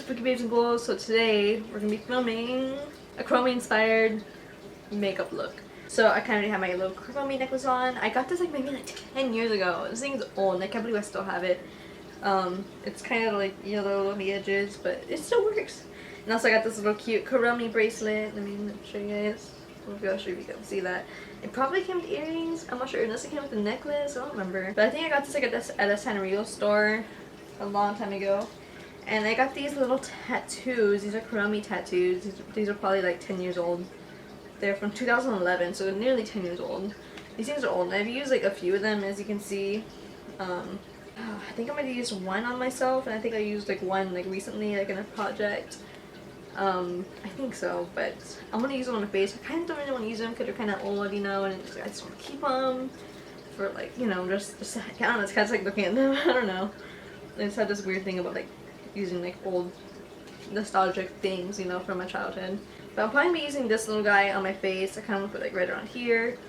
Spooky Babes and Glows. So today we're gonna be filming a Kuromi inspired makeup look. So I kind of have my little Kuromi necklace on. I got this like maybe like 10 years ago. This thing's old and I can't believe I still have it. It's kind of like yellow on the edges, but it still works. And also I got this little cute Kuromi bracelet. Let me show you guys. I'll show you if you can see that. It probably came with earrings. I'm not sure unless it came with a necklace. I don't remember. But I think I got this like at a Sanrio store a long time ago. And I got these little tattoos. These are Kuromi tattoos. These are probably like 10 years old. They're from 2011, so they're nearly 10 years old. These things are old, and I've used like a few of them, as you can see. I think I might have used one on myself, and I think I used like one like recently, like in a project. I think so, but I'm gonna use them on my face. I kind of don't really want to use them because they're kind of old, you know, and I just want to keep them for like, you know, just I don't know, it's kind of like looking at them. I don't know. I just had this weird thing about like using like old nostalgic things, you know, from my childhood. But I'll probably be using this little guy on my face. I kind of put like right around here.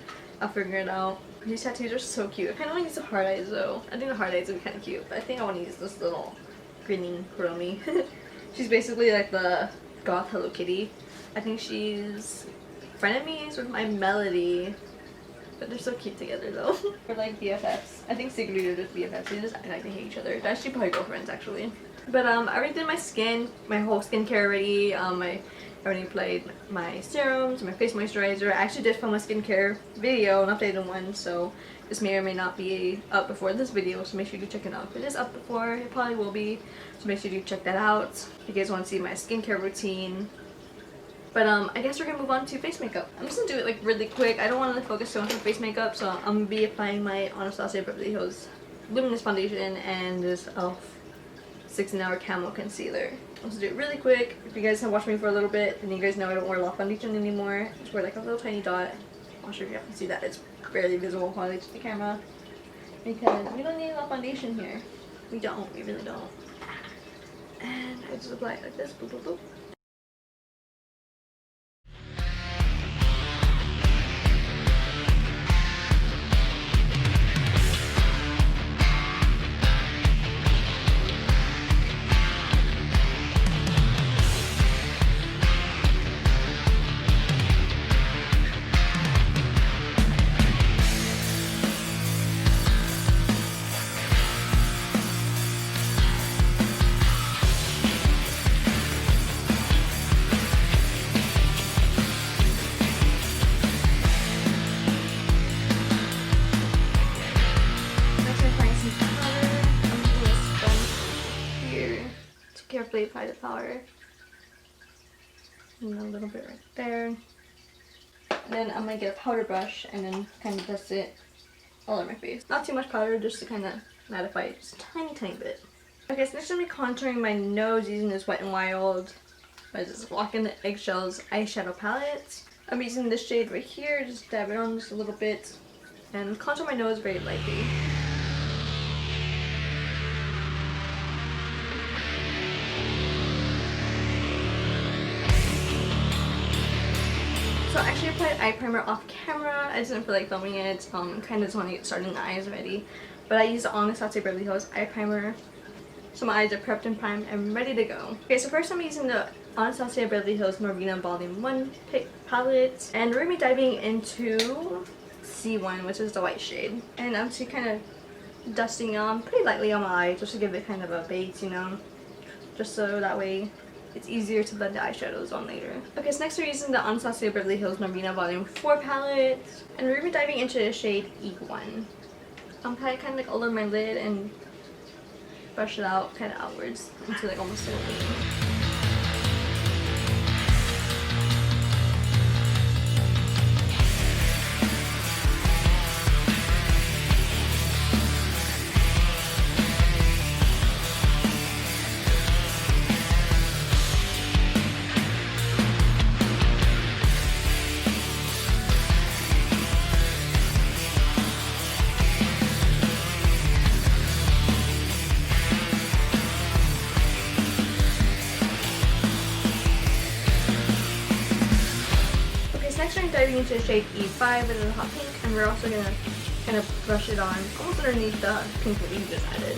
I'll figure it out. These tattoos are so cute. I kind of want to use the hard eyes though. I think the hard eyes would be kind of cute, but I think I want to use this little grinning Kuromi. She's basically like the goth Hello Kitty. I think she's frenemies with my Melody, but they're so cute together though. We're like BFFs. I think secretly they're just BFFs. They just act like they hate each other. They're actually probably girlfriends actually. But I already did my skin, my whole skincare already. I already applied my serums, my face moisturizer. I actually did film a skincare video, an updated one, so this may or may not be up before this video, so make sure you check it out. If it is up before, it probably will be, so make sure you check that out if you guys want to see my skincare routine. But I guess we're gonna move on to face makeup. I'm just gonna do it like really quick. I don't want to focus so much on face makeup, so I'm gonna be applying my Anastasia Beverly Hills Luminous Foundation and this e.l.f. 16-hour Camo Concealer. Let's do it really quick. If you guys have watched me for a little bit, then you guys know I don't wear a lot of foundation anymore. I just wear like a little tiny dot. I'm not sure if you can see that. It's barely visible probably to the camera. Because we don't need a lot of foundation here. We don't. We really don't. And I just apply it like this. Boop, boop, boop. Carefully apply the powder and a little bit right there. And then I'm gonna get a powder brush and then kind of dust it all over my face. Not too much powder, just to kind of mattify it just a tiny bit. Okay, so next I'm gonna be contouring my nose using this Wet n Wild by this Walk in the Eggshells eyeshadow palette. I'm using this shade right here, just dab it on just a little bit and contour my nose very lightly. So I actually applied eye primer off camera. I just didn't feel like filming it. Kind of just want to get started in the eyes already. But I used the Anastasia Beverly Hills eye primer. So my eyes are prepped and primed and ready to go. Okay, so first I'm using the Anastasia Beverly Hills Norvina Volume 1 palette. And we're going to be diving into C1, which is the white shade. And I'm just kind of dusting on pretty lightly on my eye just to give it kind of a base, you know. Just so that way it's easier to blend the eyeshadows on later. Okay, so next we're using the Anastasia Beverly Hills Norvina Volume 4 palette. And we're going to be diving into the shade E1. I'm kind of like over my lid and brush it out kind of outwards into like almost a line. Next we're diving into the shade E5, which is a hot pink, and we're also going to kind of brush it on almost underneath the pink that we just added.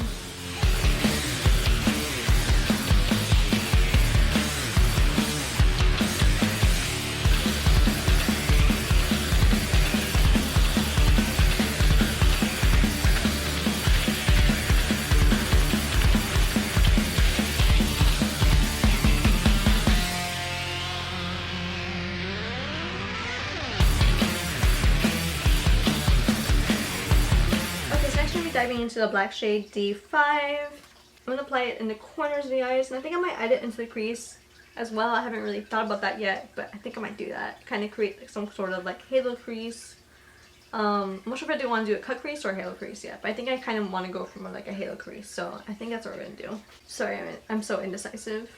diving into the black shade D5. I'm going to apply it in the corners of the eyes, and I think I might add it into the crease as well. I haven't really thought about that yet, but I think I might do that. Kind of create like some sort of like halo crease. I'm not sure if I do want to do a cut crease or a halo crease yet, but I think I kind of want to go for more like a halo crease, so I think that's what we're going to do. Sorry, I'm so indecisive.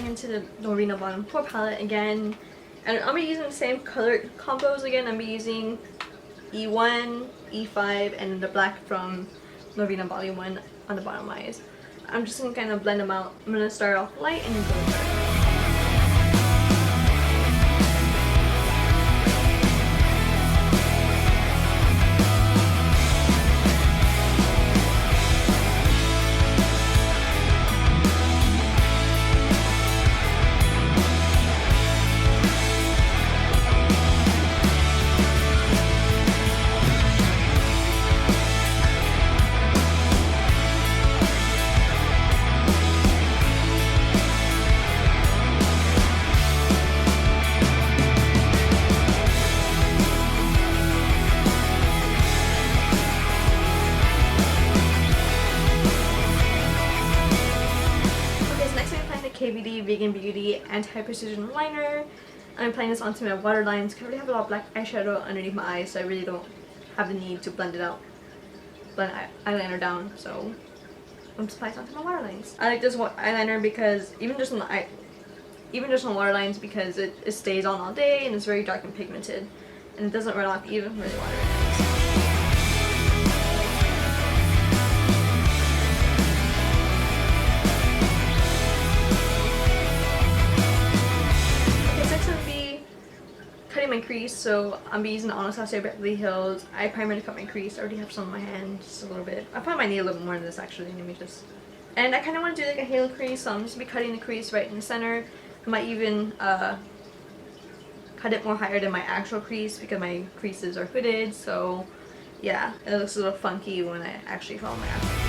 Into the Norina Bottom 4 palette again, and I'll be using the same color combos again. I'll be using E1, E5, and the black from Norina Bottom 1 on the bottom eyes. I'm just going to kind of blend them out. I'm going to start off light and then go dark. KVD Vegan Beauty Anti-Precision Liner. I'm applying this onto my waterlines because I already have a lot of black eyeshadow underneath my eyes, so I really don't have the need to blend it out, blend eyeliner down, so I'm just applying it onto my waterlines. I like this eyeliner because even just on waterlines, because it stays on all day and it's very dark and pigmented, and it doesn't run off even from the water. My crease, so I'm using the Anastasia Beverly Hills eye primer to cut my crease. I already have some on my hand, just a little bit. I probably might need a little bit more of this actually. Let me just. And I kind of want to do like a halo crease, so I'm just gonna be cutting the crease right in the center. I might even cut it more higher than my actual crease because my creases are hooded. So yeah, it looks a little funky when I actually follow my actual crease.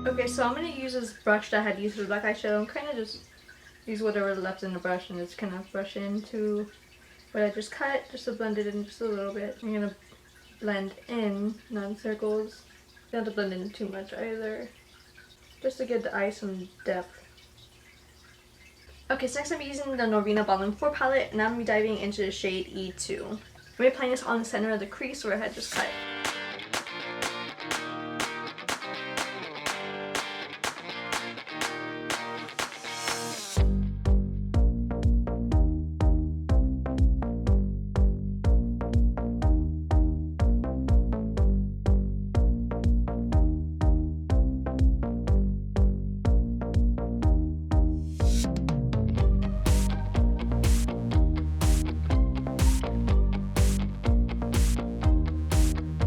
Okay, so I'm going to use this brush that I had used for the black eyeshadow and kind of just use whatever left in the brush and just kind of brush into what I just cut, just to blend it in just a little bit. I'm going to blend in, not in circles. You don't have to blend in too much either, just to give the eye some depth. Okay, so next I'm using the Norina Bottom 4 palette, and I'm going to be diving into the shade E2. I'm going to be applying this on the center of the crease where I had just cut.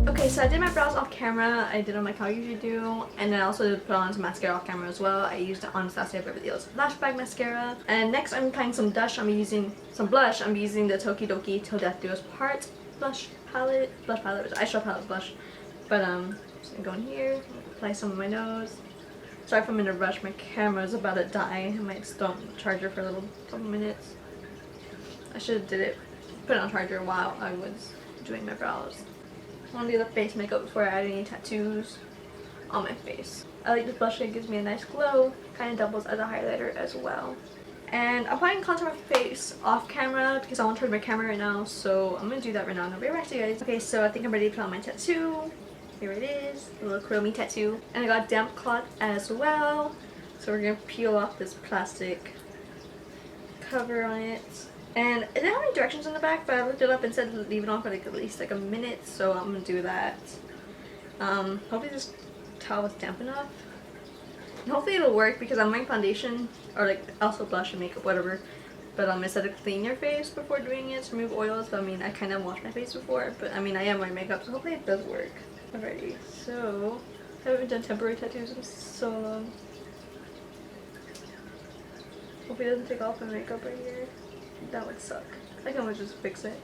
Okay, so I did my brows off camera. I did them like how I usually do, and then I also put on some mascara off camera as well. I used the Anastasia Beverly Hills Flashback Mascara. And next I'm applying some blush. I'm using the Tokidoki Till Death Do Us Part blush palette, eyeshadow palette blush. But just gonna go in here, apply some on my nose. Sorry if I'm in a rush, my camera's about to die. I might just don't charge her for a couple minutes. I should have did it, put it on charger while I was doing my brows. I want to do the face makeup before I add any tattoos on my face. I like this blush, it gives me a nice glow, kind of doubles as a highlighter as well. And I'm applying contour on my face off camera because I want to turn my camera right now, so I'm going to do that right now and I'll be right back to you guys. Okay, so I think I'm ready to put on my tattoo. Here it is, a little Kuromi tattoo. And I got damp cloth as well. So we're going to peel off this plastic cover on it. And it didn't have any directions on the back, but I looked it up and said to leave it on for like at least like a minute, so I'm going to do that. Hopefully this towel is damp enough. And hopefully it'll work because I'm wearing foundation or like also blush and makeup, whatever. But instead to clean your face before doing it to remove oils. But I mean, I kind of washed my face before, but I mean, I am wearing makeup, so hopefully it does work. Alrighty, so I haven't done temporary tattoos in so long. Hopefully it doesn't take off my makeup right here. That would suck. I can always just fix it.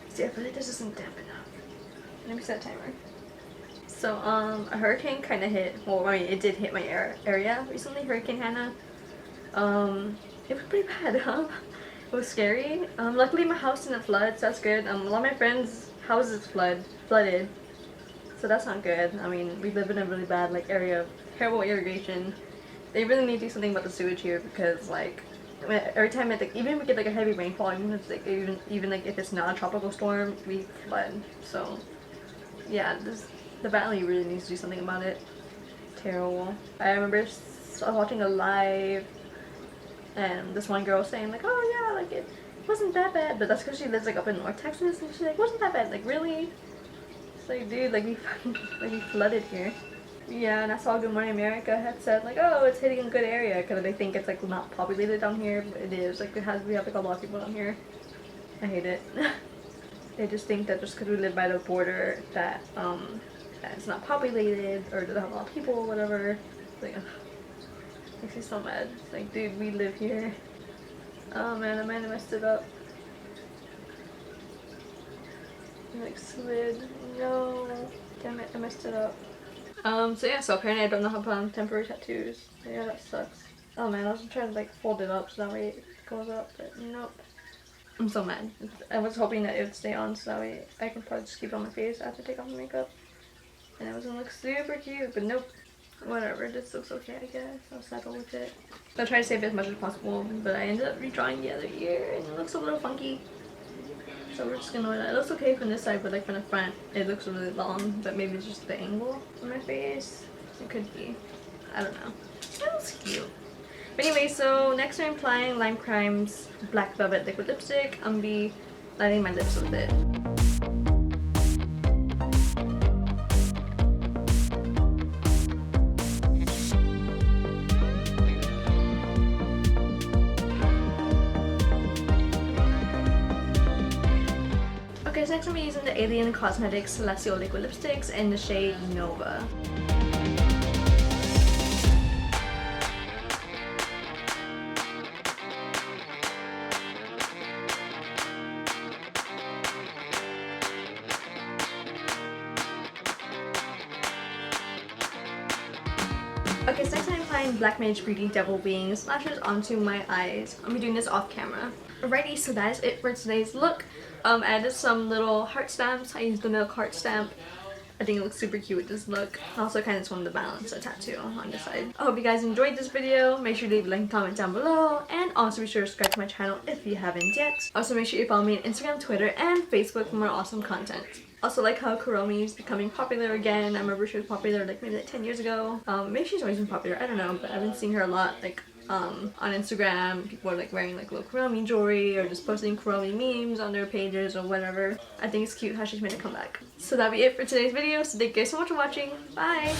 See, I feel like this isn't damp enough. Let me set a timer. So, a hurricane kind of hit, well, I mean, it did hit my area recently, Hurricane Hannah. It was pretty bad, It was scary. Luckily my house didn't flood, so that's good. A lot of my friends' houses flooded, so that's not good. I mean, we live in a really bad, like, area of terrible irrigation. They really need to do something about the sewage here because, like, I mean, every time it, like, even if we get, like, a heavy rainfall, even if, like, even like, if it's not a tropical storm, we flood. So, yeah, the valley really needs to do something about it. Terrible. I remember I was watching a live and this one girl was saying like, oh yeah, like it wasn't that bad, but that's because she lives like up in North Texas and she's like, wasn't that bad, like really? It's like, dude, like we flooded here. Yeah, and I saw Good Morning America had said like, oh, it's hitting a good area because they think it's like not populated down here, but it is. Like we have like a lot of people down here. I hate it. They just think that just because we live by the border that it's not populated or doesn't have a lot of people or whatever. It's like, ugh. Makes me so mad. It's like, dude, we live here. Oh man, I might have messed it up. It like slid. No. Damn it, I messed it up. So yeah, so apparently I don't know how to put on temporary tattoos. So yeah, that sucks. Oh man, I was trying to like fold it up so that way it goes up, but nope. I'm so mad. I was hoping that it would stay on so that way I can probably just keep it on my face after I take off the makeup. And it was gonna look super cute, but nope. Whatever, this looks okay, I guess. I'll settle with it. I'll try to save it as much as possible, but I ended up redrawing the other ear and it looks a little funky. So we're just gonna let it. It looks okay from this side, but like from the front, it looks really long, but maybe it's just the angle on my face. It could be. I don't know. It looks cute. But anyway, so next I'm applying Lime Crime's Black Velvet Liquid Lipstick. I'm gonna be lining my lips with it. Okay, so next I'm using the Alien Cosmetics Celestial Liquid Lipsticks in the shade Nova. Okay, so next I'm applying Black Mage Beauty Devil Wings lashes onto my eyes. I'm gonna be doing this off camera. Alrighty, so that is it for today's look. I added some little heart stamps. I used the milk heart stamp. I think it looks super cute with this look. I also kind of just wanted to balance a tattoo on the side. I hope you guys enjoyed this video. Make sure to leave a like and comment down below. And also be sure to subscribe to my channel if you haven't yet. Also make sure you follow me on Instagram, Twitter, and Facebook for more awesome content. Also like how Kuromi is becoming popular again. I remember she was popular like maybe like 10 years ago. Maybe she's always been popular, I don't know, but I've been seeing her a lot like on Instagram. People are like wearing like little Kuromi jewelry or just posting Kuromi memes on their pages or whatever. I think it's cute how she's made a comeback. So that'll be it for today's video. So thank you guys so much for watching. Bye!